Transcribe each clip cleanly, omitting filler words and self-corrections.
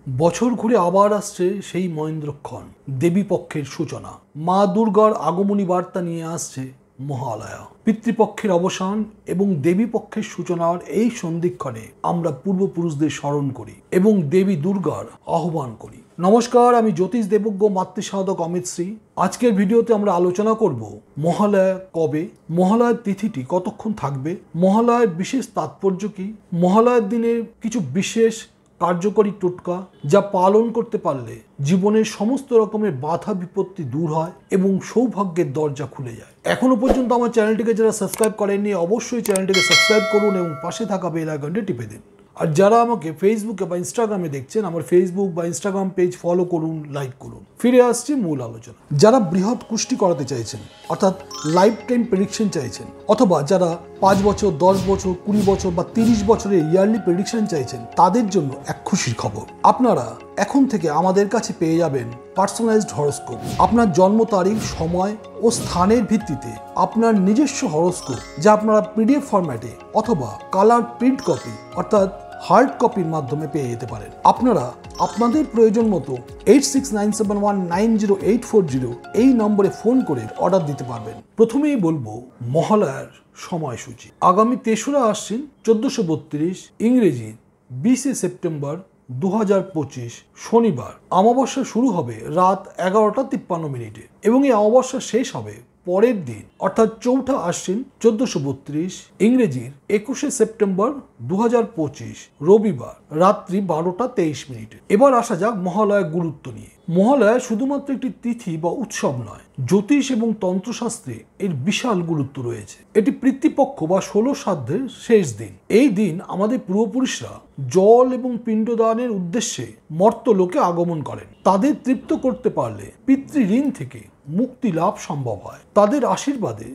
বছর ঘুরে আবার আসছে সেই মহেন্দ্রক্ষণ, দেবী পক্ষের সূচনা। মা দুর্গার আগমনী বার্তা নিয়ে আসছে মহালয়া। পিতৃপক্ষের অবসান এবং দেবী পক্ষের সূচনার এই সন্ধিক্ষণে আমরা পূর্বপুরুষদের স্মরণ করি এবং দেবী দুর্গার আহ্বান করি। নমস্কার, আমি জ্যোতিষ দেবজ্ঞ মাতৃসাধক অমিত শ্রী। আজকের ভিডিওতে আমরা আলোচনা করব মহালয়া কবে, মহালয়ার তিথিটি কতক্ষণ থাকবে, মহালয়ার বিশেষ তাৎপর্য কি, মহালয়ার দিনে কিছু বিশেষ কার্যকরী টোটকা যা পালন করতে পারলে জীবনের সমস্ত রকমের বাধা বিপত্তি দূর হয় এবং সৌভাগ্যের দরজা খুলে যায়। এখনো পর্যন্ত আমার চ্যানেলটিকে যারা সাবস্ক্রাইব করেননি অবশ্যই চ্যানেলটিকে সাবস্ক্রাইব করুন এবং পাশে থাকা বেল আইকনটি টিপে দিন। আর যারা আমাকে ফেসবুকে বা ইনস্টাগ্রামে দেখছেন, আমার ফেসবুক বা ইনস্টাগ্রাম পেজ ফলো করুন, লাইক করুন। ফিরে আসছি মূল আলোচনা। যারা বৃহৎ কুষ্টি করাতে চাইছেন, অর্থাৎ লাইফ টাইম প্রেডিকশন চাইছেন, অথবা যারা 5 বছর, 10 বছর, 20 বছর বা 30 বছরের ইয়ারলি প্রেডিকশন চাইছেন, তাদের জন্য এক খুশির খবর। আপনারা এখন থেকে আমাদের কাছে পেয়ে যাবেন পার্সোনালাইজড হরোস্কোপ। আপনার জন্ম তারিখ, সময় ও স্থানের ভিত্তিতে আপনার নিজস্ব হরোস্কোপ, যা আপনারা পিডিএফ ফরম্যাটে অথবা কালার প্রিন্ট কপি অর্থাৎ হার্ড কপির মাধ্যমে পেয়ে যেতে পারেন। আপনারা আপনাদের প্রয়োজন মতো 8697190840 এই নম্বরে ফোন করে অর্ডার দিতে পারবেন। প্রথমেই বলবো মহালয়ার সময়সূচি। আগামী 3রা আশ্বিন 1432, ইংরেজি 20 সেপ্টেম্বর 2025 শনিবার অমাবস্যা শুরু হবে রাত 11টা 53 মিনিটে এবং এই অমাবস্যা শেষ হবে পরের দিন অর্থাৎ 4ঠা আশ্বিন 1432, ইংরেজির 21 সেপ্টেম্বর 2025 রবিবার রাত্রি 12টা 23 মিনিটে। এবার আসা যাক মহালয়ার গুরুত্ব নিয়ে। মহালয়া শুধুমাত্র একটি তিথি বা উৎসব নয়, জ্যোতিষ এবং তন্ত্রশাস্ত্রে এর বিশাল গুরুত্ব রয়েছে। এটি পিতৃপক্ষ বা 16 শ্রাদ্ধের শেষ দিন। এই দিন আমাদের পূর্বপুরুষরা জল এবং পিণ্ডদানের উদ্দেশ্যে মর্ত্যলোকে আগমন করেন। তাদের তৃপ্ত করতে পারলে পিতৃঋণ থেকে মুক্তি লাভ সম্ভব হয়। তাদের আশীর্বাদে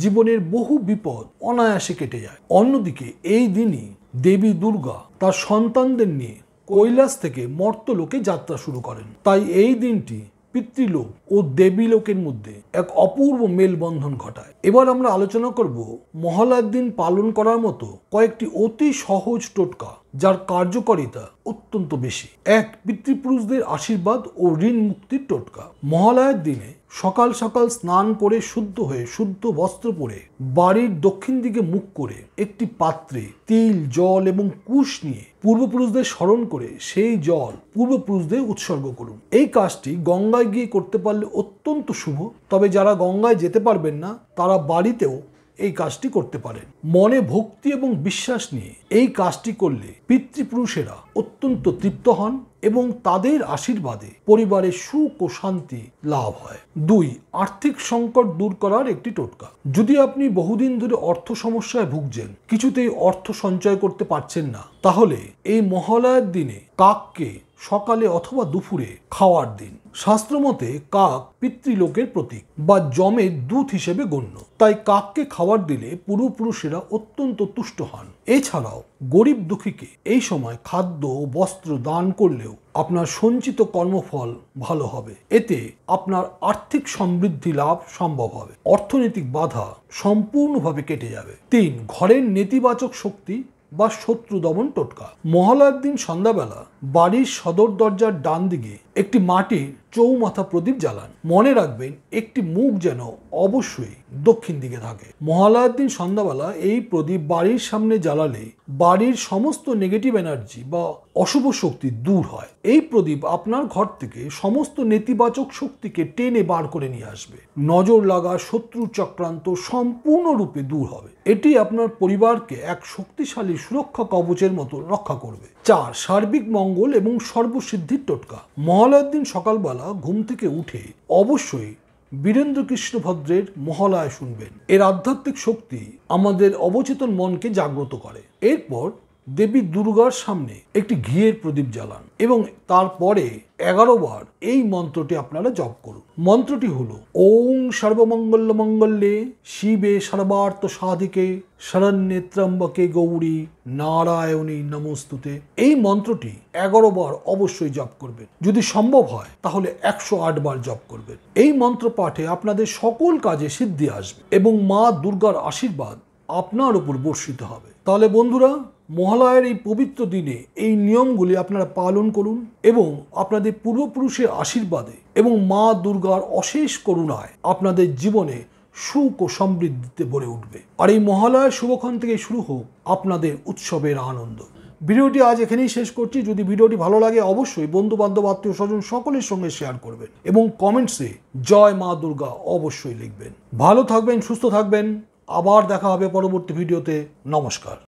জীবনের বহু বিপদ অনায়াসে কেটে যায়। অন্যদিকে এই দিনই দেবী দুর্গা তার সন্তানদের নিয়ে কৈলাস থেকে মর্ত্যলোকে যাত্রা শুরু করেন। তাই এই দিনটি পিতৃলোক ও দেবীলোকের মধ্যে এক অপূর্ব মেলবন্ধন ঘটায়। এবার আমরা আলোচনা করব মহালয়ার দিন পালন করার মতো কয়েকটি অতি সহজ টোটকা যার কার্যকারিতা অত্যন্ত বেশি। 1. পিতৃপুরুষদের আশীর্বাদ ও ঋণ মুক্তির টোটকা। মহালয়ার দিনে সকাল সকাল স্নান করে শুদ্ধ হয়ে শুদ্ধ বস্ত্র পরে বাড়ির দক্ষিণ দিকে মুখ করে একটি পাত্রে তিল, জল এবং কুশ নিয়ে পূর্বপুরুষদের স্মরণ করে সেই জল পূর্বপুরুষদের উৎসর্গ করুন। এই কাজটি গঙ্গায় গিয়ে করতে পারলে অত্যন্ত শুভ। তবে যারা গঙ্গায় যেতে পারবেন না তারা বাড়িতেও এই কাজটি করতে পারেন। মনে ভক্তি এবং বিশ্বাস নিয়ে এই কাজটি করলে পিতৃপুরুষেরা অত্যন্ত তৃপ্ত হন এবং তাদের আশীর্বাদে পরিবারের সুখ ও শান্তি লাভ হয়। 2. আর্থিক সংকট দূর করার একটি টোটকা। যদি আপনি বহুদিন ধরে অর্থ সমস্যায় ভুগছেন, কিছুতেই অর্থ সঞ্চয় করতে পারছেন না, তাহলে এই মহালয়ার দিনে কাককে সকালে অথবা দুপুরে খাওয়ার দিন। শাস্ত্রমতে কাক পিতৃলোকের প্রতীক বা জমের দূত হিসেবে গণ্য। তাই কাককে খাবার দিলে পূর্বপুরুষেরা অত্যন্ত তুষ্ট হন। এছাড়াও গরিব দুঃখীকে এই সময় খাদ্য ও বস্ত্র দান করলেও আপনার সঞ্চিত কর্মফল ভালো হবে। এতে আপনার আর্থিক সমৃদ্ধি লাভ সম্ভব হবে। অর্থনৈতিক বাধা সম্পূর্ণভাবে কেটে যাবে। 3. ঘরের নেতিবাচক শক্তি বা শত্রু দমন টোটকা। মহালয়ার দিন সন্ধ্যাবেলা বাড়ির সদর দরজার ডান দিকে একটি মাটির চৌমাথা প্রদীপ জ্বালান। মনে রাখবেন একটি মুখ যেন অবশ্যই দক্ষিণ দিকে থাকে। মহালয়ার দিন সন্ধ্যাবেলা এই প্রদীপ বাড়ির সামনে জ্বালালে বাড়ির সমস্ত নেগেটিভ এনার্জি বা অশুভ শক্তি দূর হয়। এই প্রদীপ আপনার ঘর থেকে সমস্ত নেতিবাচক শক্তিকে টেনে বার করে নিয়ে আসবে। নজর লাগা, শত্রু চক্রান্ত সম্পূর্ণরূপে দূর হবে। এটি আপনার পরিবারকে এক শক্তিশালী সুরক্ষা কবচের মতো রক্ষা করবে। 4. সার্বিক মঙ্গল এবং সর্বসিদ্ধির টোটকা। মহালয়ার দিন সকালবেলা ঘুম থেকে উঠে অবশ্যই বীরেন্দ্র কৃষ্ণ ভদ্রের মহালয়া শুনবেন। এর আধ্যাত্মিক শক্তি আমাদের অবচেতন মনকে জাগ্রত করে। এরপর দেবী দুর্গার সামনে একটি ঘিয়ের প্রদীপ জ্বালান এবং তারপরে 11 বার এই মন্ত্রটি আপনারা জপ করুন। মন্ত্রটি হলো ওং সর্বমঙ্গল মঙ্গলে শিবে সর্বার্থ সাধিকে শরণ্যে ত্র্যম্বকে গৌরী নারায়ণী নমস্তুতে। এই মন্ত্রটি 11 বার অবশ্যই জপ করবেন। যদি সম্ভব হয় তাহলে 108 বার জপ করবেন। এই মন্ত্র পাঠে আপনাদের সকল কাজে সিদ্ধি আসবে এবং মা দুর্গার আশীর্বাদ আপনার উপর বর্ষিত হবে। তাহলে বন্ধুরা, মহালয়ার এই পবিত্র দিনে এই নিয়মগুলি আপনারা পালন করুন এবং আপনাদের পূর্বপুরুষের আশীর্বাদে এবং মা দুর্গার অশেষ করুণায় আপনাদের জীবনে সুখ ও সমৃদ্ধিতে ভরে উঠবে। আর এই মহালয়ার শুভক্ষণ থেকে শুরু হোক আপনাদের উৎসবের আনন্দ। ভিডিওটি আজ এখানেই শেষ করছি। যদি ভিডিওটি ভালো লাগে অবশ্যই বন্ধু বান্ধব আত্মীয় স্বজন সকলের সঙ্গে শেয়ার করবেন এবং কমেন্টসে জয় মা দুর্গা অবশ্যই লিখবেন। ভালো থাকবেন, সুস্থ থাকবেন। আবার দেখা হবে পরবর্তী ভিডিওতে। নমস্কার।